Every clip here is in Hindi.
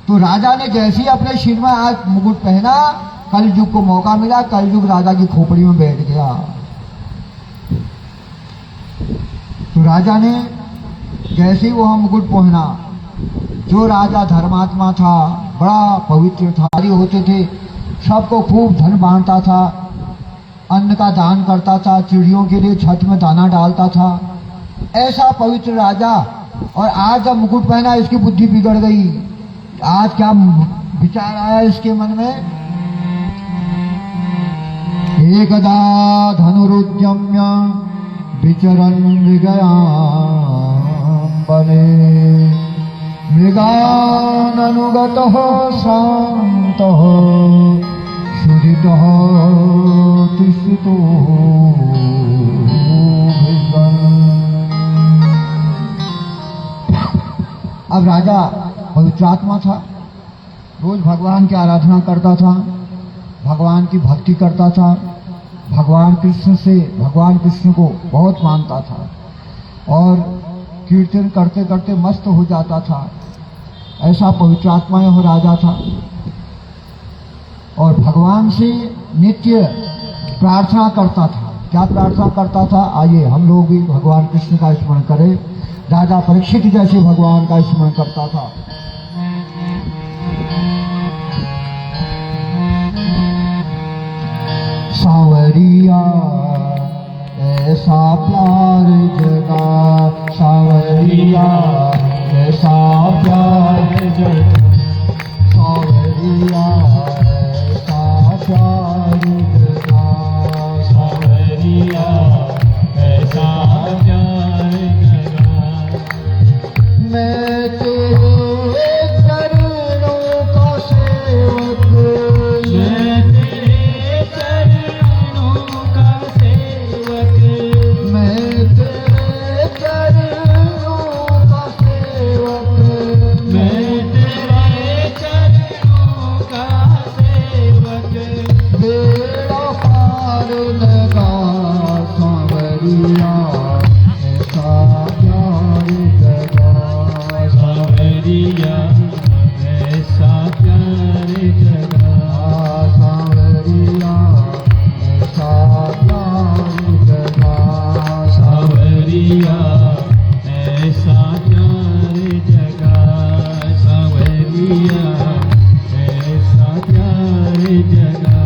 तो राजा ने जैसे ही अपने सिर में आज मुकुट पहना, कलयुग को मौका मिला, कलयुग राजा की खोपड़ी में बैठ गया। तो राजा ने जैसे ही वह मुकुट पहना, जो राजा धर्मात्मा था, बड़ा पवित्र था, होते थे, सबको खूब धन बांटता था, अन्न का दान करता था, चिड़ियों के लिए छत में दाना डालता था, ऐसा पवित्र राजा। और आज जब मुकुट पहना, इसकी बुद्धि बिगड़ गई। आज क्या विचार आया इसके मन में? एकदा धनुरुद्यम्य विचरन् मृगयाम्बरे मृगाननुगतः शान्तः सुधितः तिष्ठितो भृगन्। अब राजा पवित्रात्मा था, रोज भगवान की आराधना करता था, भगवान की भक्ति करता था, भगवान कृष्ण को बहुत मानता था और कीर्तन करते करते मस्त हो जाता था। ऐसा पवित्रात्मा यह राजा था और भगवान से नित्य प्रार्थना करता था। क्या प्रार्थना करता था? आइए हम लोग भी भगवान कृष्ण का स्मरण करें। राजा परीक्षित जैसे भगवान का स्मरण करता था। सावरिया ऐसा प्यार जगा, सावरिया ऐसा प्यार जगा, सावरिया ऐसा प्यार जगा, सावरिया ऐसा प्यार जगा। मैं तेरे चरणों का सेवक, मैं तेरे चरणों का सेवक, मैं तेरे चरणों का सेवक, मैं तेरे चरणों का सेवक। बेड़ा पार लगा सांवरिया ऐसा प्यार जगा, सांवरिया ऐसा प्यार जगा, सांवरिया ऐसा प्यार जगा, सांवरिया ऐसा प्यार जगा, सांवरिया ऐसा प्यार जगा।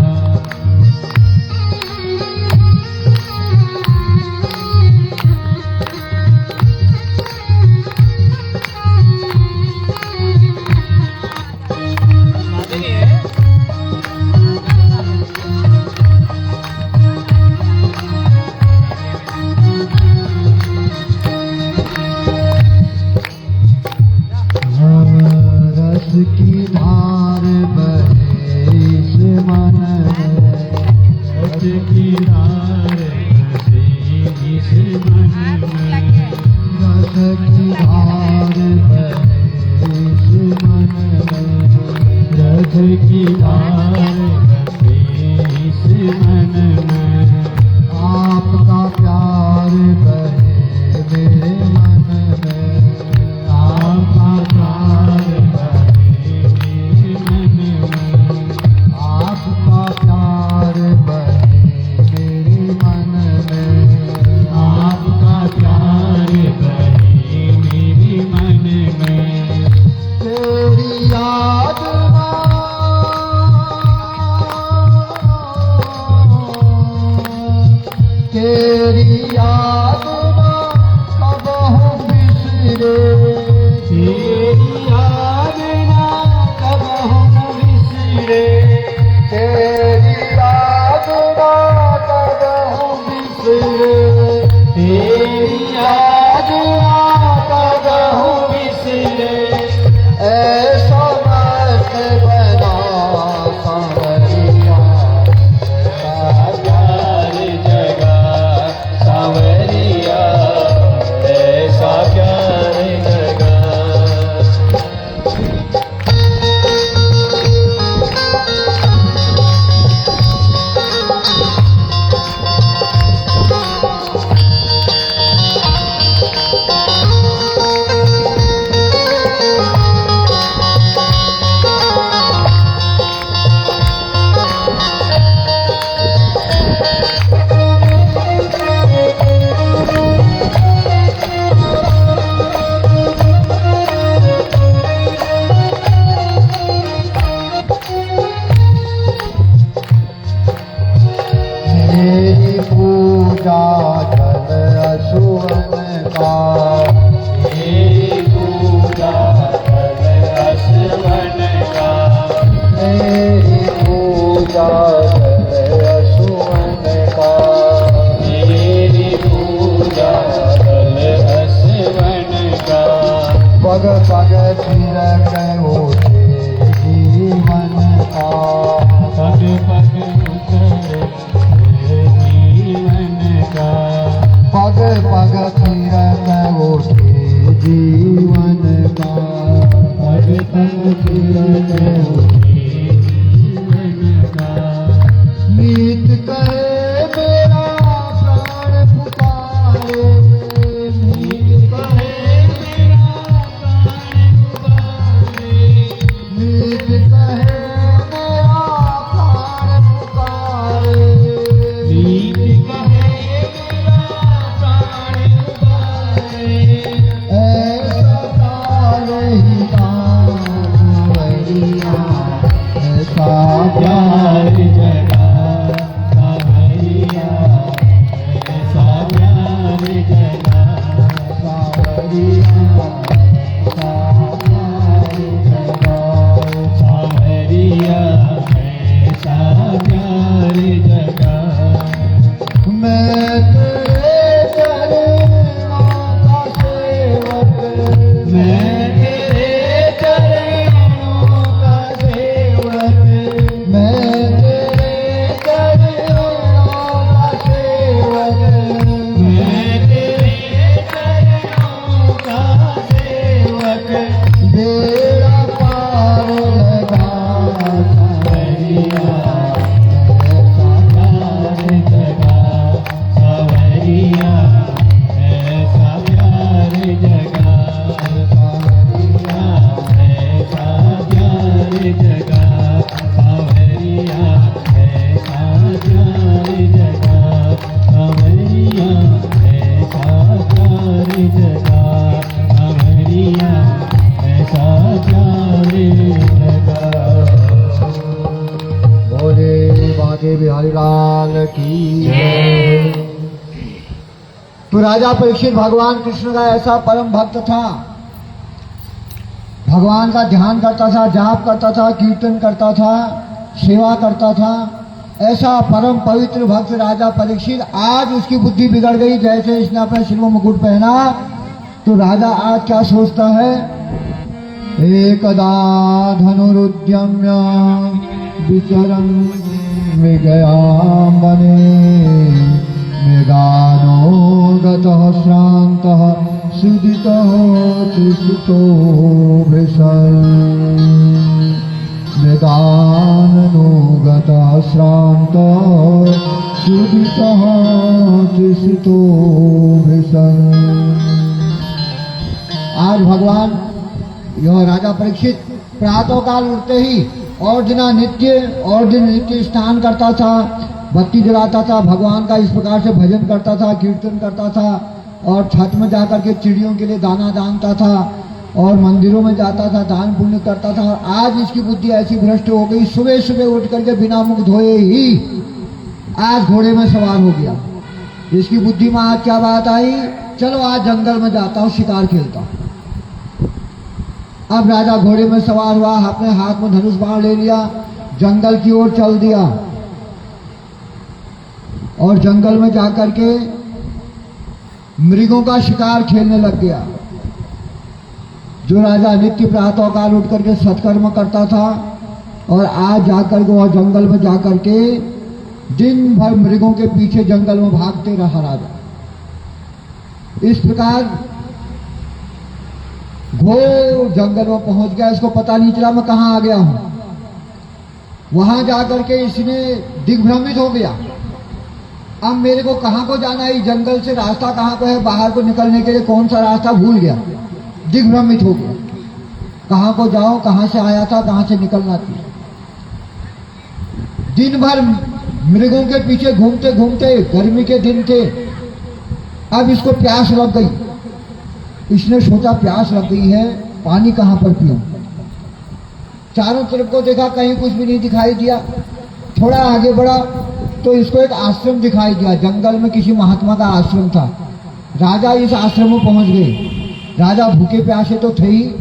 रस की धार बहे इस मन में, रस की धार बहे इस मन में, रस की धार बहे इस मन में, रस की धार बहे इस मन में। आपका प्यार बहे मेरे मन में, आपका प्यार बहे मेरे मन में, आपका प्यार बहे मेरे मन में, आपका प्यार बहे मेरे मन में। तेरी याद तेरी याद ना कबहू बिसरे, तेरी याद ना कबहू बिसरे, तेरी याद ना कबहू बिसरे, तेरी याद ना कबहू बिसरे। ऐसा थिरक उठे जीवन का, पग पग उतरे जीवन का, पग पग थिरक उठे जीवन का, पग पग थिरक उठे जीवन का। नीत कहे मेरा प्राण पुकारे, नीत कहे मेरा प्राण पुकारे, नीत कहे मेरा प्राण पुकारे, नीत कहे मेरा प्राण पुकारे। ऐसा काल ही कांवरिया, ऐसा प्यार जगा कांवरिया, ऐसा प्यार जगा कांवरिया, ऐसा प्यार जगा। कांवरिया, ऐसा प्यार जगा। मैं तेरे चरणों का सेवक, मैं तेरे चरणों का सेवक, मैं तेरे चरणों का सेवक, मैं तेरे चरणों का सेवक। बेड़ा पार लगा कांवरिया, ऐसा प्यार जगा कांवरिया, ऐसा प्यार जगा कांवरिया, ऐसा प्यार जगा कांवरिया, ऐसा प्यार जगा कांवरिया, ऐसा प्यार जगा कांवरिया, ऐसा प्यार जगा। बोले बांके बिहारी लाल की जय। तो राजा परीक्षित भगवान कृष्ण का ऐसा परम भक्त था, भगवान का ध्यान करता था, जाप करता था, कीर्तन करता था, सेवा करता था। ऐसा परम पवित्र भक्त राजा परीक्षित, आज उसकी बुद्धि बिगड़ गई। जैसे इसने अपने सिर में मुकुट पहना, तो राजा आज क्या सोचता है, एकदा धनुरुद्यम्य विचरन् मृगयां वने, मृगानो गतः श्रान्तः सुदितः तृषितो भृशन्, मृगानो गतः श्रान्तः सुदितः तृषितो भृशन्। आज भगवान यह राजा परीक्षित प्रातः काल उठते ही और दिन नित्य स्नान करता था, बत्ती जलाता था, भगवान का इस प्रकार से भजन करता था, कीर्तन करता था, और छत में जाकर के चिड़ियों के लिए दाना दानता था, और मंदिरों में जाता था, दान पुण्य करता था। आज इसकी बुद्धि ऐसी भ्रष्ट हो गई, सुबह सुबह उठ करके बिना मुख धोए ही आज घोड़े में सवार हो गया। इसकी बुद्धि में आज क्या बात आई, चलो आज जंगल में जाता हूँ, शिकार खेलता हूँ। अब राजा घोड़े में सवार हुआ, अपने हाथ में धनुष बाण ले लिया, जंगल की ओर चल दिया, और जंगल में जाकर के मृगों का शिकार खेलने लग गया। जो राजा नित्य प्रातः काल उठ करके सत्कर्म करता था, और आज जाकर के वह जंगल में जाकर के दिन भर मृगों के पीछे जंगल में भागते रहा राजा। इस प्रकार घोर जंगल में पहुंच गया, इसको पता नहीं चला मैं कहां आ गया हूं। वहां जाकर के इसने दिग्भ्रमित हो गया, अब मेरे को कहां को जाना है, जंगल से रास्ता कहां को है, बाहर को निकलने के लिए कौन सा रास्ता भूल गया, दिग्भ्रमित हो गया। कहां को जाओ, कहां से आया था, कहां से निकलना थी। दिन भर मृगों के पीछे घूमते घूमते, गर्मी के दिन थे, अब इसको प्यास लग गई। इसने सोचा प्यास लग गई है, पानी कहां पर पीऊं। चारों तरफ को देखा, कहीं कुछ भी नहीं दिखाई दिया। थोड़ा आगे बढ़ा तो इसको एक आश्रम दिखाई दिया, जंगल में किसी महात्मा का आश्रम था। राजा इस आश्रम में पहुंच गए। राजा भूखे प्यासे तो थे ही,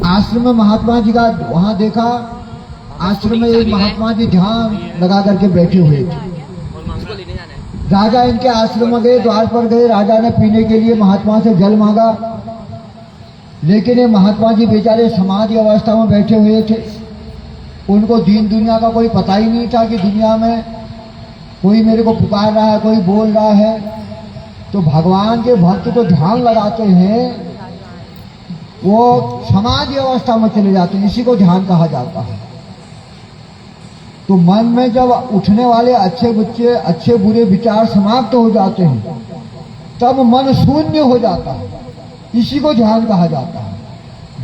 आश्रम में महात्मा जी का वहां देखा। आश्रम में एक महात्मा जी ध्यान लगा करके बैठे हुए थे। राजा इनके आश्रम में गए, द्वार पर गए। राजा ने पीने के लिए महात्मा से जल मांगा। लेकिन ये महात्मा जी बेचारे समाधि अवस्था में बैठे हुए थे। उनको दीन दुनिया का कोई पता ही नहीं था कि दुनिया में कोई मेरे को पुकार रहा है, कोई बोल रहा है। तो भगवान के भक्त तो ध्यान लगाते हैं, वो समाधि अवस्था में चले जाते हैं, इसी को ध्यान कहा जाता है। तो मन में जब उठने वाले अच्छे बुरे विचार समाप्त हो जाते हैं, तब मन शून्य हो जाता है, इसी को ध्यान कहा जाता है।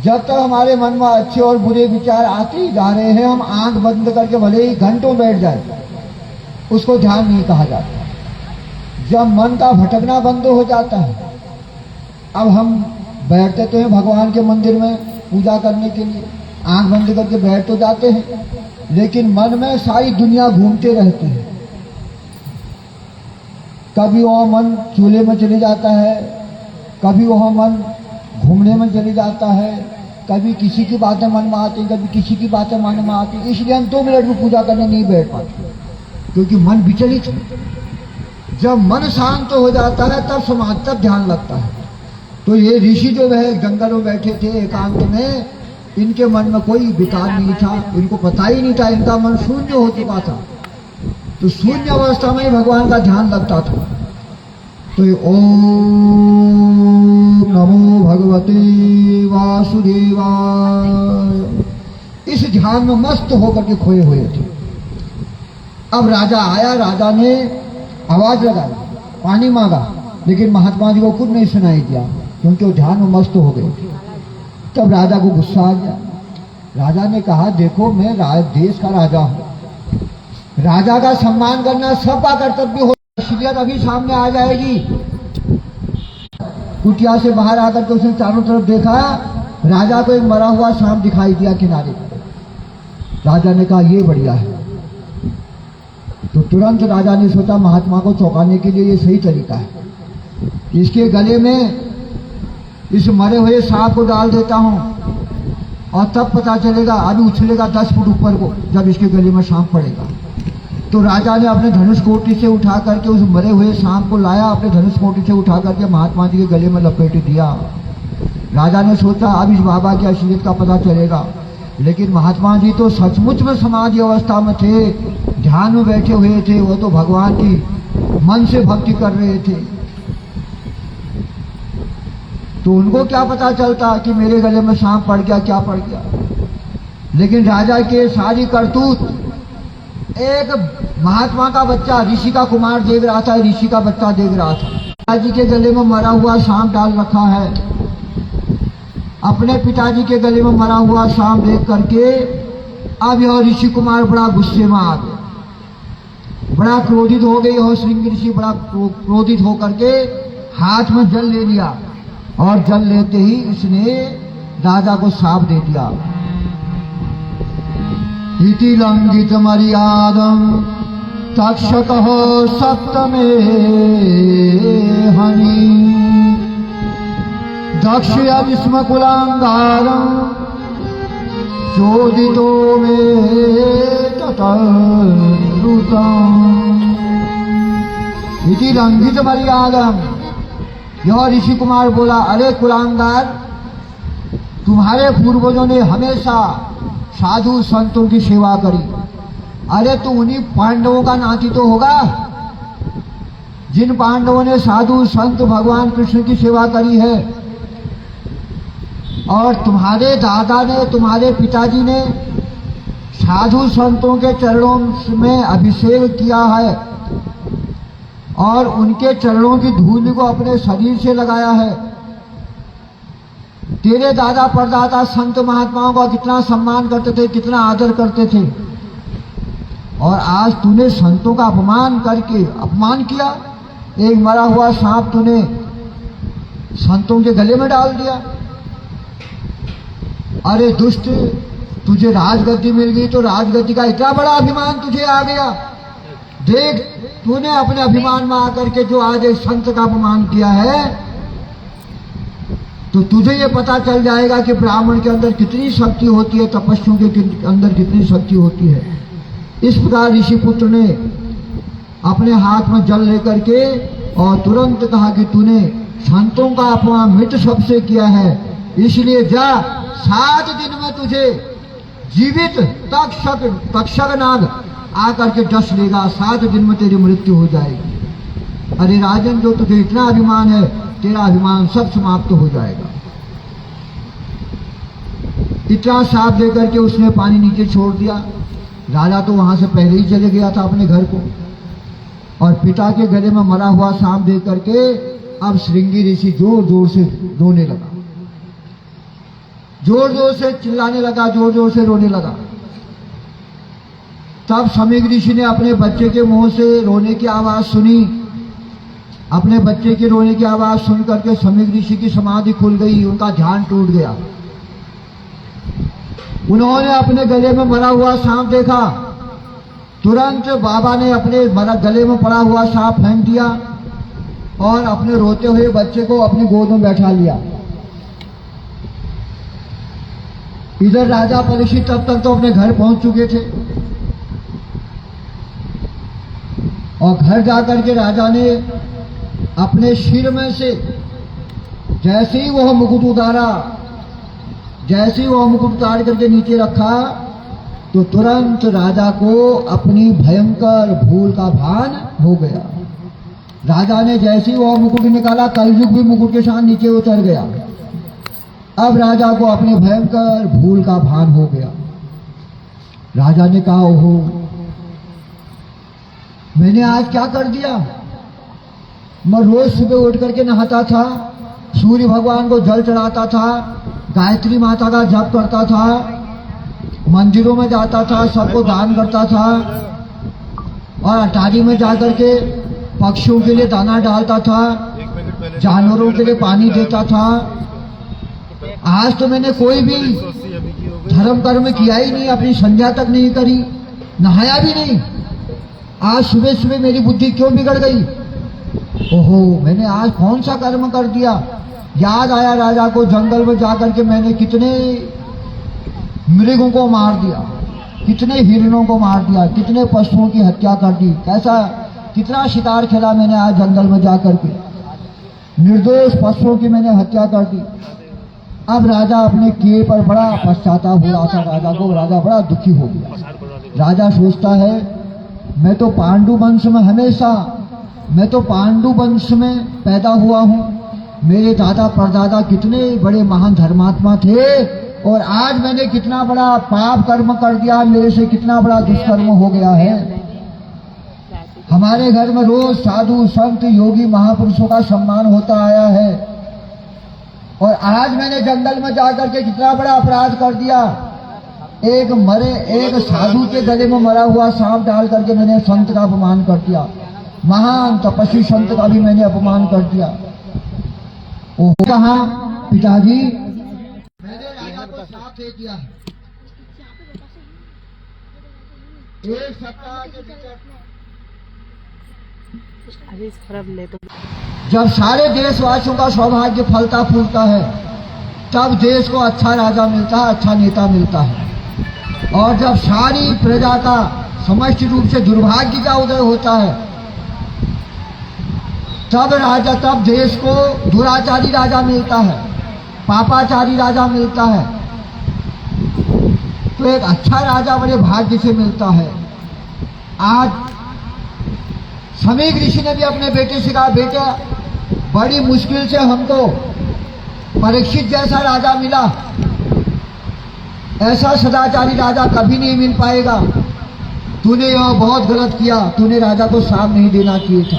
जब तक हमारे मन में अच्छे और बुरे विचार आते ही जा रहे हैं, हम आंख बंद करके भले ही घंटों बैठ जाए, उसको ध्यान नहीं कहा जाता। जब मन का भटकना बंद हो जाता है, अब हम बैठते तो हैं भगवान के मंदिर में पूजा करने के लिए, आंख बंद करके बैठ तो जाते हैं, लेकिन मन में सारी दुनिया घूमते रहती है। कभी वह मन चूल्हे में चले जाता है, कभी वह मन घूमने में चले जाता है, कभी किसी की बातें मन में आती, कभी किसी की बातें मन में आती। इसलिए हम 2 मिनट में पूजा करने नहीं बैठ पाते, क्योंकि मन विचलित है। जब मन शांत हो जाता है, तब समाधि, तब ध्यान लगता है। तो ये ऋषि जो है जंगल में बैठे थे एकांत में, इनके मन में कोई विकार नहीं था, इनको पता ही नहीं था, इनका मन शून्य हो चुका था। तो शून्य अवस्था में ही भगवान का ध्यान लगता था। तो ओम नमो भगवते वासुदेवाय, इस ध्यान में मस्त होकर के खोए हुए थे। अब राजा आया, राजा ने आवाज लगाई, पानी मांगा, लेकिन महात्मा जी को कुछ नहीं सुनाई दिया, क्योंकि वो ध्यान में मस्त हो गए थे। तब राजा को गुस्सा आ गया। राजा ने कहा, देखो मैं देश का राजा हूं, राजा का सम्मान करना सबका कर्तव्य हो। असलियत अभी सामने आ जाएगी। कुटिया से बाहर आकर के उसने चारों तरफ देखा, राजा को एक मरा हुआ सांप दिखाई दिया किनारे पर। राजा ने कहा, ये बढ़िया है। तो तुरंत राजा ने सोचा, महात्मा को चौंकाने के लिए ये सही तरीका है, इसके गले में इस मरे हुए सांप को डाल देता हूं, और तब पता चलेगा, अभी उछलेगा 10 फुट ऊपर को, जब इसके गले में सांप पड़ेगा। तो राजा ने अपने धनुष कोटि से उठा करके उस मरे हुए सांप को लाया, अपने धनुष कोटि से उठा करके महात्मा जी के गले में लपेट दिया। राजा ने सोचा, अब इस बाबा की असलियत का पता चलेगा। लेकिन महात्मा जी तो सचमुच में समाधि अवस्था में थे, ध्यान में बैठे हुए थे, वो तो भगवान की मन से भक्ति कर रहे थे। तो उनको क्या पता चलता कि मेरे गले में सांप पड़ गया, क्या पड़ गया। लेकिन राजा के सारी करतूत, एक महात्मा का बच्चा, ऋषि का कुमार देख रहा था, ऋषि का बच्चा देख रहा था। पिताजी के गले में मरा हुआ सांप डाल रखा है। अपने पिताजी के गले में मरा हुआ सांप देख करके अब यह ऋषि कुमार बड़ा गुस्से में आ गया, बड़ा क्रोधित हो गई। और श्रृंगी ऋषि बड़ा क्रोधित होकर के हाथ में जल ले लिया, और जल लेते ही इसने राजा को शाप दे दिया। इति लंघित मर्यादं तक्षकः सप्तमे हनि दक्षयति स्म कुलांगारं चोदितो मे ततद्रुतम्। इति लंघित मर्यादं, यह ऋषि कुमार बोला, अरे कुलांगार, तुम्हारे पूर्वजों ने हमेशा साधु संतों की सेवा करी। अरे तू उन्हीं पांडवों का नाती तो होगा जिन पांडवों ने साधु संत भगवान कृष्ण की सेवा करी है। और तुम्हारे दादा ने, तुम्हारे पिताजी ने साधु संतों के चरणों में अभिषेक किया है, और उनके चरणों की धूल को अपने शरीर से लगाया है। तेरे दादा परदादा संत महात्माओं का कितना सम्मान करते थे, कितना आदर करते थे, और आज तूने संतों का अपमान करके अपमान किया। एक मरा हुआ सांप तूने संतों के गले में डाल दिया। अरे दुष्ट, तुझे राजगद्दी मिल गई तो राजगद्दी का इतना बड़ा अभिमान तुझे आ गया। देख, तूने अपने अभिमान में आकर के जो आज एक संत का अपमान किया है, तो तुझे ये पता चल जाएगा कि ब्राह्मण के अंदर कितनी शक्ति होती है, तपस्वियों के अंदर कितनी शक्ति होती है। इस प्रकार ऋषि पुत्र ने अपने हाथ में जल लेकर के और तुरंत कहा कि तूने संतों का अपमान मिट सबसे किया है, इसलिए जा, 7 दिन में तुझे जीवित तक्षक नाग आकर के डस लेगा, 7 दिन में तेरी मृत्यु हो जाएगी। अरे राजन, जो तुझे इतना अभिमान है, तेरा अभिमान सब समाप्त हो जाएगा। इतना साफ लेकर के उसने पानी नीचे छोड़ दिया। राजा तो वहां से पहले ही चले गया था अपने घर को, और पिता के गले में मरा हुआ सांप देख करके अब श्रृंगी ऋषि जोर जोर से रोने लगा, जोर जोर से चिल्लाने लगा, जोर जोर से रोने लगा। तब समीक ऋषि ने अपने बच्चे के मुंह से रोने की आवाज सुनी। अपने बच्चे के रोने की आवाज सुन करके समीक ऋषि की समाधि खुल गई, उनका ध्यान टूट गया। उन्होंने अपने गले में मरा हुआ सांप देखा। तुरंत बाबा ने अपने गले में पड़ा हुआ सांप फेंक दिया और अपने रोते हुए बच्चे को अपनी गोद में बैठा लिया। इधर राजा परीक्षित तब तक तो अपने घर पहुंच चुके थे, और घर जाकर के राजा ने अपने सिर में से जैसे ही वह मुकुट उतारा, जैसे ही वह मुकुट उतार करके नीचे रखा, तो तुरंत राजा को अपनी भयंकर भूल का भान हो गया। राजा ने जैसे ही वह मुकुट निकाला, कलयुग भी मुकुट के साथ नीचे उतर गया। अब राजा को अपने भयंकर भूल का भान हो गया। राजा ने कहा, ओहो, मैंने आज क्या कर दिया? मैं रोज सुबह उठ करके नहाता था, सूर्य भगवान को जल चढ़ाता था, गायत्री माता का जप करता था, मंदिरों में जाता था, सबको दान करता था, और अटारी में जाकर के पक्षियों के लिए दाना डालता था, जानवरों के लिए पानी देता था। आज तो मैंने कोई भी धर्म कर्म किया ही नहीं, अपनी संध्या तक नहीं करी, नहाया भी नहीं। आज सुबह सुबह मेरी बुद्धि क्यों बिगड़ गई? ओहो, मैंने आज कौन सा कर्म कर दिया? याद आया राजा को, जंगल में जाकर के मैंने कितने मृगों को मार दिया, कितने हिरणों को मार दिया, कितने पशुओं की हत्या कर दी, कैसा कितना शिकार खेला मैंने आज जंगल में जाकर के, निर्दोष पशुओं की मैंने हत्या कर दी। अब राजा अपने किए पर बड़ा पश्चाताप हो रहा था। राजा बड़ा दुखी हो गया। राजा सोचता है, मैं तो पांडु वंश में मैं तो पांडु वंश में पैदा हुआ हूँ, मेरे दादा परदादा कितने बड़े महान धर्मात्मा थे, और आज मैंने कितना बड़ा पाप कर्म कर दिया, मेरे से कितना बड़ा दुष्कर्म हो गया है। हमारे घर में रोज साधु संत योगी महापुरुषों का सम्मान होता आया है, और आज मैंने जंगल में जाकर के कितना बड़ा अपराध कर दिया। एक साधु के गले में मरा हुआ सांप डाल करके मैंने संत का अपमान कर दिया, महान तपस्वी संत का भी मैंने अपमान कर दिया। वो कहा, पिताजी, मैंने राजा को साथ दे दिया है, 1 सप्ताह के भीतर जब सारे देशवासियों का सौभाग्य फलता फूलता है, तब देश को अच्छा राजा मिलता है, अच्छा नेता मिलता है। और जब सारी प्रजा का समष्टि रूप से दुर्भाग्य का उदय होता है, तब देश को दुराचारी राजा मिलता है, पापाचारी राजा मिलता है। तो एक अच्छा राजा बड़े भाग्य से मिलता है। आज समीक ऋषि ने भी अपने बेटे से कहा, बेटा, बड़ी मुश्किल से हमको परीक्षित जैसा राजा मिला, ऐसा सदाचारी राजा कभी नहीं मिल पाएगा। तूने यह बहुत गलत किया, तूने राजा को श्राप नहीं देना चाहिए था।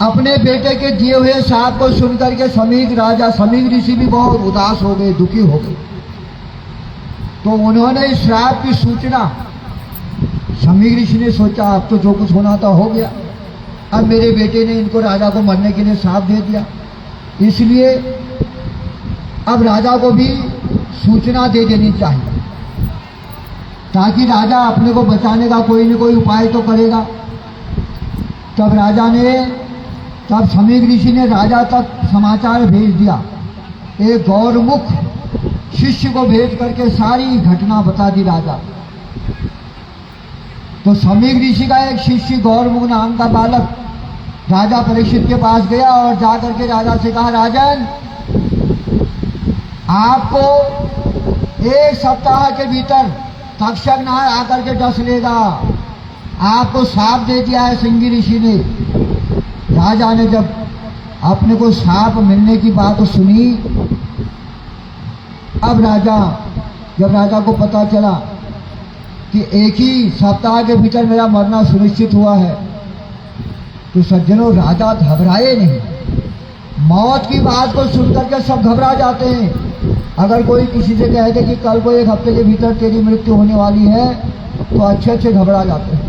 अपने बेटे के दिए हुए श्राप को सुनकर के समीक ऋषि भी बहुत उदास हो गए, दुखी हो गए। तो उन्होंने इस श्राप की सूचना, समीक ऋषि ने सोचा, अब तो जो कुछ होना था हो गया, अब मेरे बेटे ने इनको राजा को मरने के लिए श्राप दे दिया, इसलिए अब राजा को भी सूचना दे देनी चाहिए, ताकि राजा अपने को बचाने का कोई न कोई उपाय तो करेगा। तब समीक ऋषि ने राजा तक समाचार भेज दिया, एक गौरमुख शिष्य को भेज करके सारी घटना बता दी राजा। तो समीक ऋषि का एक शिष्य गौरमुख नाम का बालक राजा परीक्षित के पास गया और जाकर के राजा से कहा, राजन, आपको एक सप्ताह के भीतर तक्षक नाग आकर के डस लेगा। आपको साप दे दिया है सिंगी ऋषि ने। राजा ने जब अपने को साप मिलने की बात सुनी, अब जब राजा को पता चला कि एक ही सप्ताह के भीतर मेरा मरना सुनिश्चित हुआ है, तो सज्जनों राजा घबराए नहीं। मौत की बात को सुनकर के सब घबरा जाते हैं। अगर कोई किसी से कहे कि कल को 1 हफ्ते के भीतर तेरी मृत्यु होने वाली है, तो अच्छे घबरा जाते हैं।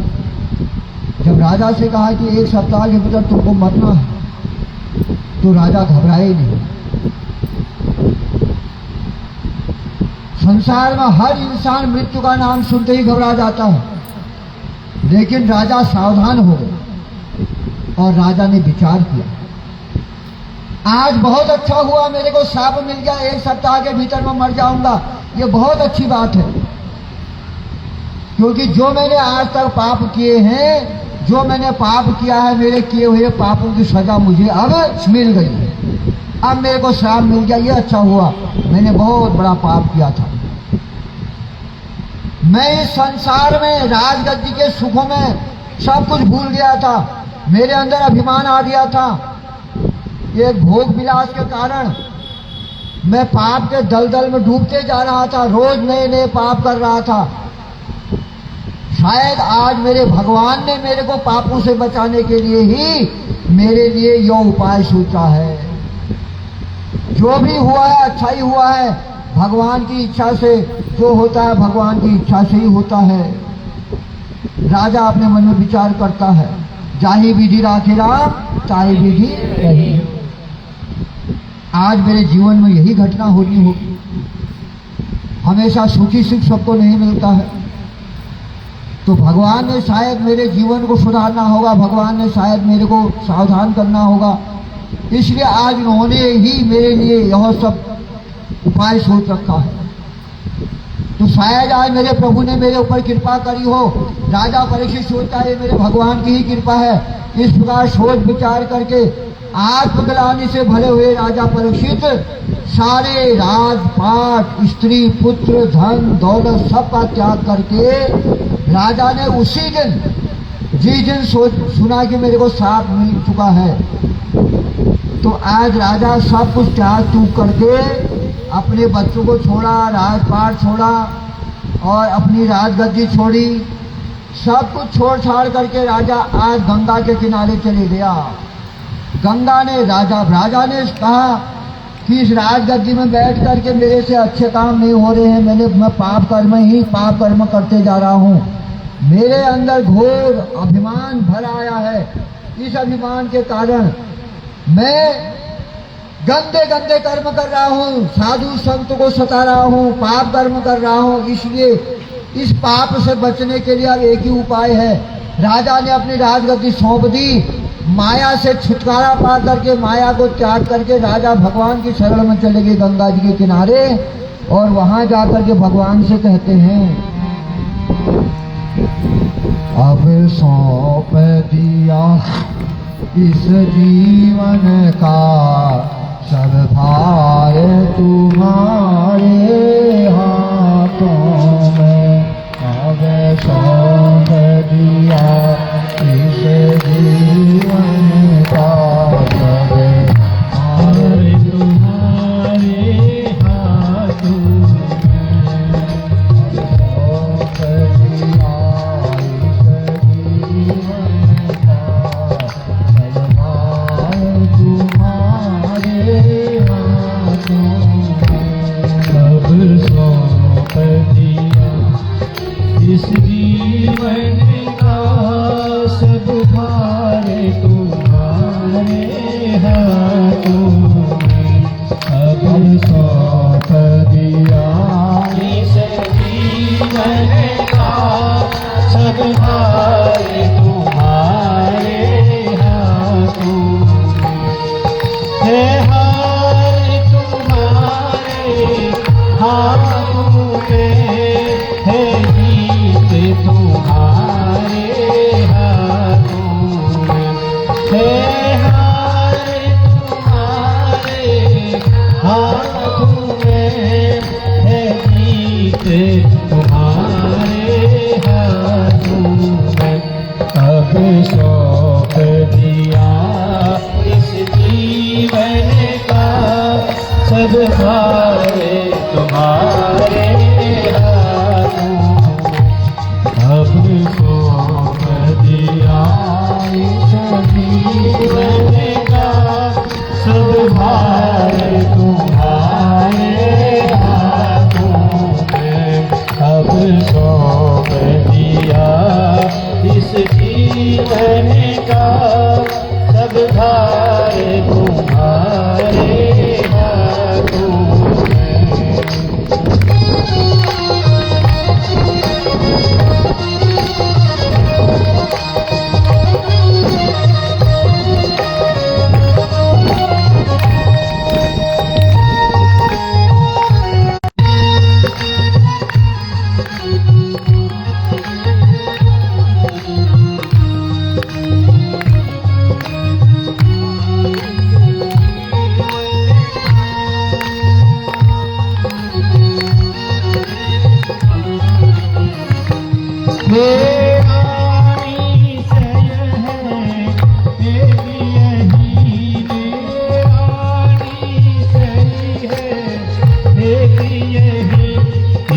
जब राजा से कहा कि 1 सप्ताह के भीतर तुमको मरना है, तो राजा घबराए नहीं। संसार में हर इंसान मृत्यु का नाम सुनते ही घबरा जाता है, लेकिन राजा सावधान हो गए और राजा ने विचार किया, आज बहुत अच्छा हुआ मेरे को साप मिल गया, 1 सप्ताह के भीतर मैं मर जाऊंगा। ये बहुत अच्छी बात है, क्योंकि जो मैंने आज तक पाप किए हैं, जो मैंने पाप किया है, मेरे किए हुए पापों की सजा मुझे अब मिल गई है। अब मेरे को श्राप मिल गया, ये अच्छा हुआ, मैंने बहुत बड़ा पाप किया था। मैं इस संसार में राजगद्दी के सुखों में सब कुछ भूल गया था। मेरे अंदर अभिमान आ गया था। एक भोग विलास के कारण मैं पाप के दलदल में डूबते जा रहा था, रोज नए नए पाप कर रहा था। शायद आज मेरे भगवान ने मेरे को पापों से बचाने के लिए ही मेरे लिए यह उपाय सोचा है। जो भी हुआ है अच्छा ही हुआ है, भगवान की इच्छा से जो होता है भगवान की इच्छा से ही होता है। राजा अपने मन में विचार करता है, जाही विधि राखे राम, ताही विधि रही। आज मेरे जीवन में यही घटना होनी होगी। हमेशा सुखी सुख सबको नहीं मिलता है, तो भगवान ने शायद मेरे जीवन को सुधारना होगा, भगवान ने शायद मेरे को सावधान करना होगा, इसलिए आज उन्होंने ही मेरे लिए यह सब उपाय सोच रखा है। तो शायद आज मेरे प्रभु ने मेरे ऊपर कृपा करी हो। राजा परीक्षित सोचता है मेरे भगवान की ही कृपा है। इस प्रकार सोच विचार करके आत्मग्लानि से भरे हुए राजा परीक्षित सारे राजपाट, स्त्री, पुत्र, धन, दौलत सब का त्याग करके राजा ने उसी दिन, जिस दिन सुना कि मेरे को श्राप मिल चुका है, तो आज राजा सब कुछ त्याग चूक करके अपने बच्चों को छोड़ा, राजपाट छोड़ा और अपनी राजगद्दी छोड़ी। सब कुछ छोड़ छाड़ करके राजा आज गंगा के किनारे चले गया। राजा ने कहा कि इस राजगद्दी में बैठ करके मेरे से अच्छे काम नहीं हो रहे हैं, मैं पाप कर्म करते जा रहा हूँ। मेरे अंदर घोर अभिमान भर आया है। इस अभिमान के कारण मैं गंदे गंदे कर्म कर रहा हूँ, साधु संत को सता रहा हूँ, पाप कर्म कर रहा हूँ। इसलिए इस पाप से बचने के लिए अब एक ही उपाय है। राजा ने अपनी राजगद्दी सौंप दी। माया से छुटकारा पा करके, माया को त्याग करके राजा भगवान की शरण में चले गए गंगा जी के किनारे, और वहां जाकर के भगवान से कहते हैं, अब सौंप दिया इस जीवन का सब भार तुम्हारे हाथों में। अब सौंप दिया इस जीवन का सब भार तुम्हारे हाथों में। सौंप दिया इस जीवन का सब भार तुम्हारे हाथों में। सब सौंप दिया इस जीवन का सब भार तुम्हारे हाथों में। अब सौंप दिया इस जीवन का सब भार तुम्हारे हाथों में। है हार तुम्हारे हाथों में, है जीत तुम्हारे हाथों में। है हार तुम्हारे हाथों में, तुम्हारे हाथों में अब सौंप दिया इस जीवन का सब भार तुम्हारे हाथों में अब सौंप दिया इस जीवन का सब भार तुम्हारे हाथों में अब सौंप दिया इस जीवन का सब भार तुम्हारे हाथों में।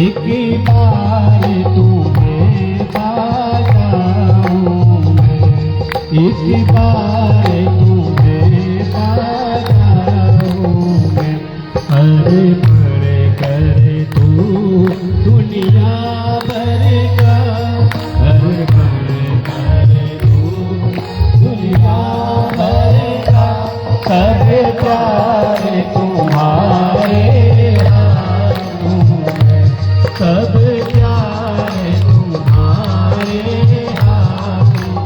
एक बार तुम्हें बाजाऊं मैं, एक बार तुम्हें बाजाऊं मैं, अरे पर कर तू दुनिया भर का, अरे पर कर तू दुनिया भर का, सब प्यार तुम्हारे सब प्यार तुम्हारे हाथों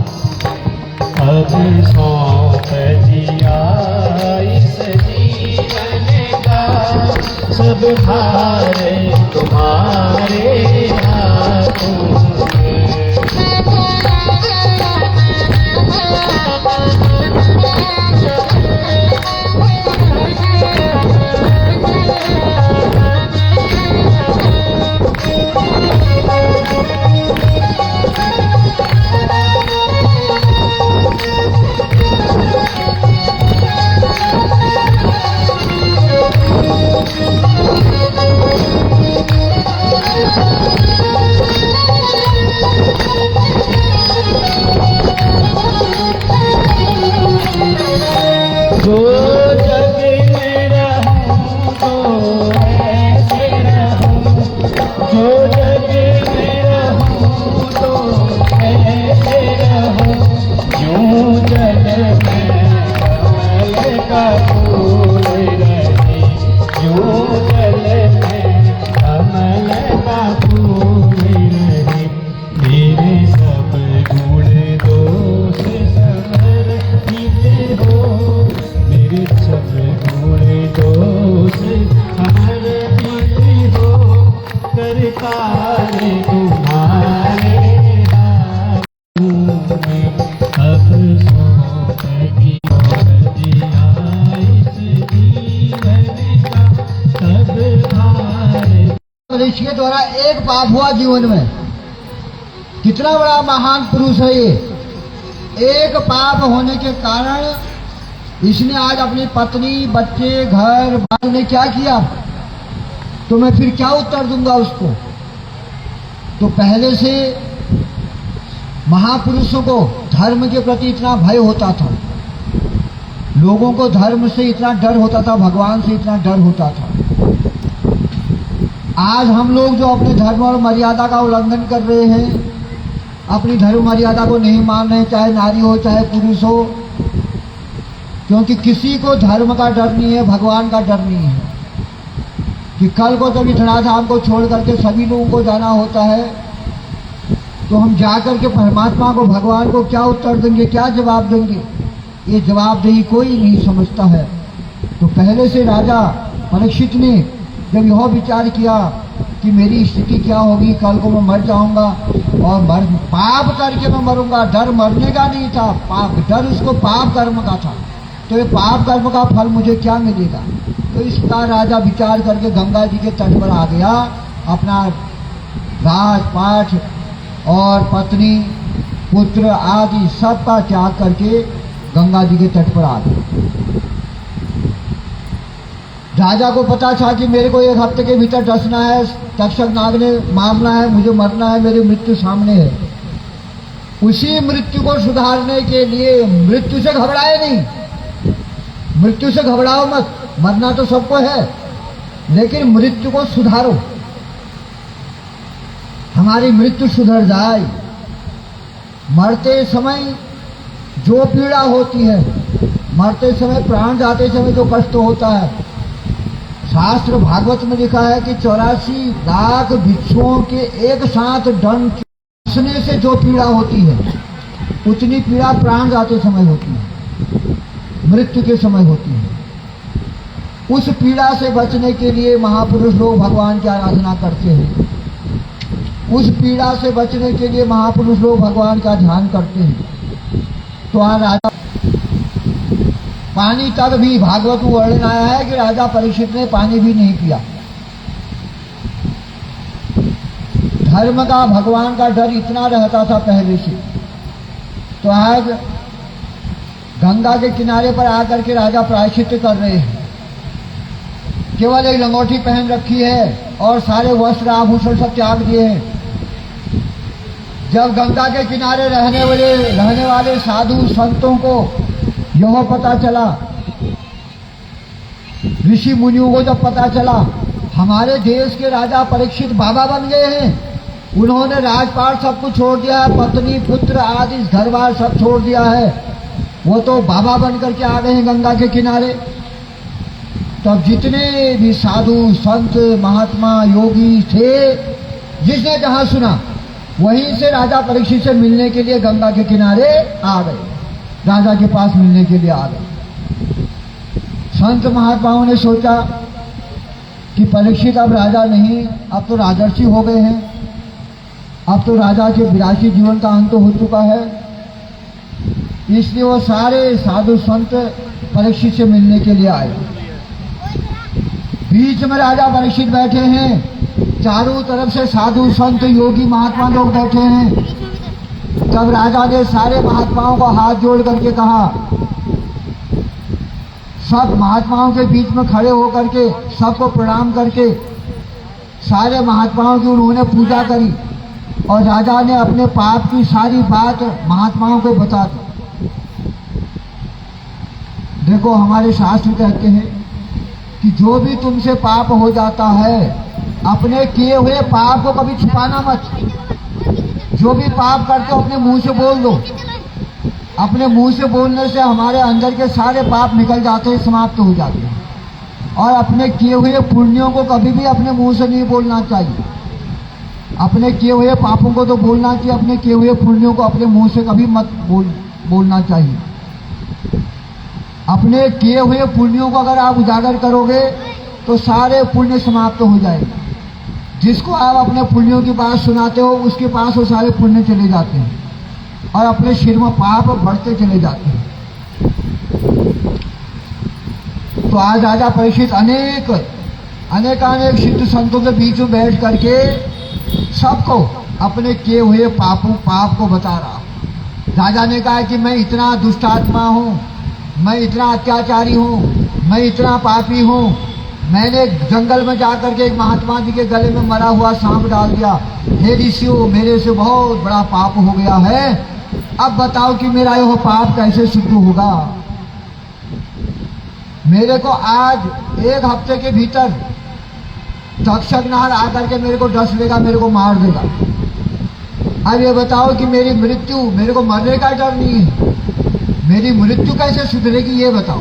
अब सौंप दिया इस जीवन का सब भार तुम्हारे हाथों में। जो जग में रहूं तो ऐसे रहूं, जो जग में रहूं तो ऐसे रहूं, यूं जग में कमल का फूल रहे, यूं जल में कमल का फूल रहे, मेरे सब गुण दोष समर्पित हो, मेरे सब गुण दोष समर्पित हो, करतार तुम्हारे हाथों में अब सौंप दिया इस जीवन का सब भार। इसके द्वारा एक पाप हुआ जीवन में, कितना बड़ा महान पुरुष है ये। एक पाप होने के कारण इसने आज अपनी पत्नी, बच्चे, घर बार ने क्या किया, तो मैं फिर क्या उत्तर दूंगा उसको। तो पहले से महापुरुषों को धर्म के प्रति इतना भय होता था, लोगों को धर्म से इतना डर होता था, भगवान से इतना डर होता था। आज हम लोग जो अपने धर्म और मर्यादा का उल्लंघन कर रहे हैं, अपनी धर्म मर्यादा को नहीं मान रहे, चाहे नारी हो चाहे पुरुष हो, क्योंकि किसी को धर्म का डर नहीं है, भगवान का डर नहीं है। कि कल को जब इतना धाम को छोड़ करके सभी लोगों को जाना होता है, तो हम जाकर के परमात्मा को, भगवान को क्या उत्तर देंगे, क्या जवाब देंगे। ये जवाबदेही कोई नहीं समझता है। तो पहले से राजा परीक्षित ने जब यह विचार किया कि मेरी स्थिति क्या होगी, कल को मैं मर जाऊंगा और पाप करके मैं मरूंगा, डर मरने का नहीं था, पाप डर उसको पाप कर्म का था। तो ये पाप कर्म का फल मुझे क्या मिलेगा। तो इसका राजा विचार करके गंगा जी के तट पर आ गया, अपना राजपाट और पत्नी पुत्र आदि सबका त्याग करके गंगा जी के तट पर आ गए। राजा को पता था कि मेरे को 1 हफ्ते के भीतर डसना है, तक्षक नाग ने मारना है, मुझे मरना है, मेरी मृत्यु सामने है। उसी मृत्यु को सुधारने के लिए मृत्यु से घबराए नहीं, मृत्यु से घबराओ मत, मरना तो सबको है, लेकिन मृत्यु को सुधारो, हमारी मृत्यु सुधर जाए। मरते समय जो पीड़ा होती है, मरते समय प्राण जाते समय जो कष्ट होता है, शास्त्र भागवत में लिखा है कि 84 लाख भिक्षुओं के एक साथ दंड चूसने से जो पीड़ा होती है, उतनी पीड़ा प्राण जाते समय होती है, मृत्यु के समय होती है। उस पीड़ा से बचने के लिए महापुरुष लोग भगवान की आराधना करते हैं, उस पीड़ा से बचने के लिए महापुरुष लोग भगवान का ध्यान करते हैं। तो आज राजा पानी तक भी भागवत में वर्णन आया है कि राजा परीक्षित ने पानी भी नहीं पिया। धर्म का, भगवान का डर इतना रहता था पहले से। तो आज गंगा के किनारे पर आकर के राजा प्रायश्चित कर रहे हैं। केवल एक लंगोटी पहन रखी है और सारे वस्त्र आभूषण सब त्याग दिए हैं। जब गंगा के किनारे रहने वाले साधु संतों को यह पता चला, ऋषि मुनियों को जब पता चला हमारे देश के राजा परीक्षित बाबा बन गए हैं, उन्होंने राजपाट सब कुछ छोड़ दिया है, पत्नी पुत्र आदि घर बार सब छोड़ दिया है, वो तो बाबा बन करके आ गए हैं गंगा के किनारे। तब जितने भी साधु संत महात्मा योगी थे, जिसने जहां सुना वहीं से राजा परीक्षित से मिलने के लिए गंगा के किनारे आ गए, राजा के पास मिलने के लिए आ गए। संत महात्माओं ने सोचा कि परीक्षित अब राजा नहीं, अब तो राजर्षि हो गए हैं, अब तो राजा के विरासी जीवन का अंत हो चुका है, इसलिए वो सारे साधु संत परीक्षित से मिलने के लिए आए। बीच में राजा परीक्षित बैठे हैं, चारों तरफ से साधु संत योगी महात्मा लोग बैठे हैं। तब राजा ने सारे महात्माओं को हाथ जोड़ करके कहा, सब महात्माओं के बीच में खड़े होकर के सबको प्रणाम करके सारे महात्माओं की उन्होंने पूजा करी और राजा ने अपने पाप की सारी बात महात्माओं को बता दी। देखो हमारे शास्त्र कहते हैं कि जो भी तुमसे पाप हो जाता है, अपने किए हुए पाप को कभी छुपाना मत। जो भी पाप करते हो अपने मुंह से बोल दो। अपने मुंह से बोलने से हमारे अंदर के सारे पाप निकल जाते हैं, समाप्त हो जाते हैं। और अपने किए हुए पुण्यों को कभी भी अपने मुंह से नहीं बोलना चाहिए। अपने किए हुए पापों को तो बोलना चाहिए, अपने किए हुए पुण्यों को अपने मुंह से कभी मत बोलना चाहिए। अपने किए हुए पुण्यों को अगर आप उजागर करोगे तो सारे पुण्य समाप्त हो जाएंगे। जिसको आप अपने पुण्यों की बात सुनाते हो उसके पास वो सारे पुण्य चले जाते हैं और अपने सिर में पाप बढ़ते चले जाते हैं। तो आज राजा परीक्षित अनेक सिद्ध संतों के बीच में बैठ करके सबको अपने किए हुए पाप को बता रहा। राजा ने कहा कि मैं इतना दुष्ट आत्मा हूँ, मैं इतना अत्याचारी हूँ, मैं इतना पापी हूँ, मैंने जंगल में जाकर के एक महात्मा जी के गले में मरा हुआ सांप डाल दिया। हे ऋषियों, मेरे से बहुत बड़ा पाप हो गया है, अब बताओ कि मेरा यह पाप कैसे शुद्ध होगा। मेरे को आज 1 हफ्ते के भीतर तक्षक नाग आकर के मेरे को डस लेगा, मेरे को मार देगा। अब ये बताओ कि मेरी मृत्यु, मेरे को मरने का डर नहीं है, मेरी मृत्यु कैसे सुधरेगी ये बताओ।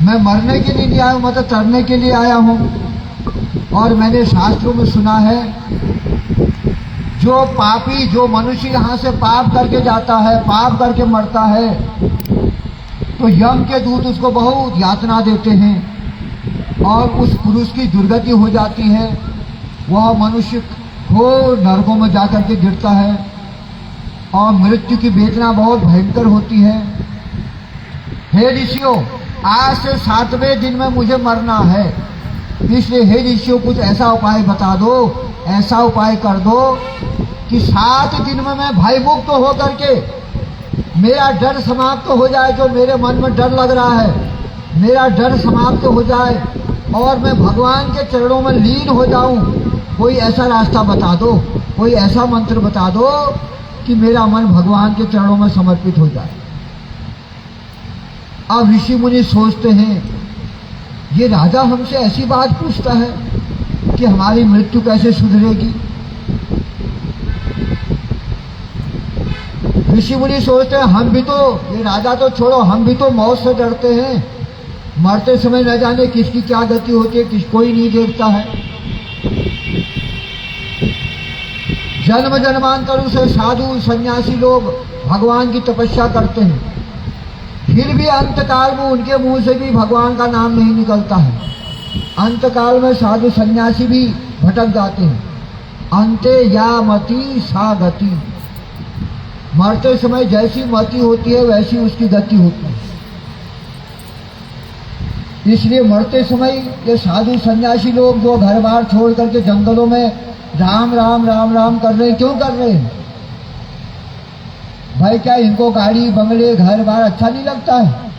मैं मरने के लिए नहीं आया हूँ, मैं तो तरने के लिए आया हूँ। और मैंने शास्त्रों में सुना है जो पापी, जो मनुष्य यहाँ से पाप करके जाता है, पाप करके मरता है, तो यम के दूत उसको बहुत यातना देते हैं और उस पुरुष की दुर्गति हो जाती है। वह मनुष्य घोर नरकों में जाकर के गिरता है और मृत्यु की वेदना बहुत भयंकर होती है। हे ऋषियों, आज से 7वें दिन में मुझे मरना है, इसलिए हे ऋषियों कुछ ऐसा उपाय बता दो ऐसा उपाय कर दो कि 7 दिन में मैं भय मुक्त हो करके मेरा डर समाप्त हो जाए, जो मेरे मन में डर लग रहा है मेरा डर समाप्त हो जाए और मैं भगवान के चरणों में लीन हो जाऊं। कोई ऐसा रास्ता बता दो, कोई ऐसा मंत्र बता दो कि मेरा मन भगवान के चरणों में समर्पित हो जाए। अब ऋषि मुनि सोचते हैं, ये राजा हमसे ऐसी बात पूछता है कि हमारी मृत्यु कैसे सुधरेगी। ऋषि मुनि सोचते हैं, हम भी तो, ये राजा तो छोड़ो, हम भी तो मौत से डरते हैं। मरते समय न जाने किसकी क्या गति होती है, कोई नहीं देखता है। जन्म जन्मांतरों से साधु सन्यासी लोग भगवान की तपस्या करते हैं, फिर भी अंतकाल में उनके मुंह से भी भगवान का नाम नहीं निकलता है। अंतकाल में साधु सन्यासी भी भटक जाते हैं। अंते या मति सा गति, मरते समय जैसी मति होती है वैसी उसकी गति होती है। इसलिए मरते समय ये साधु सन्यासी लोग जो घर बार छोड़ करके जंगलों में राम राम राम राम कर रहे हैं, क्यों कर रहे हैं भाई? क्या इनको गाड़ी बंगले घर बार अच्छा नहीं लगता है?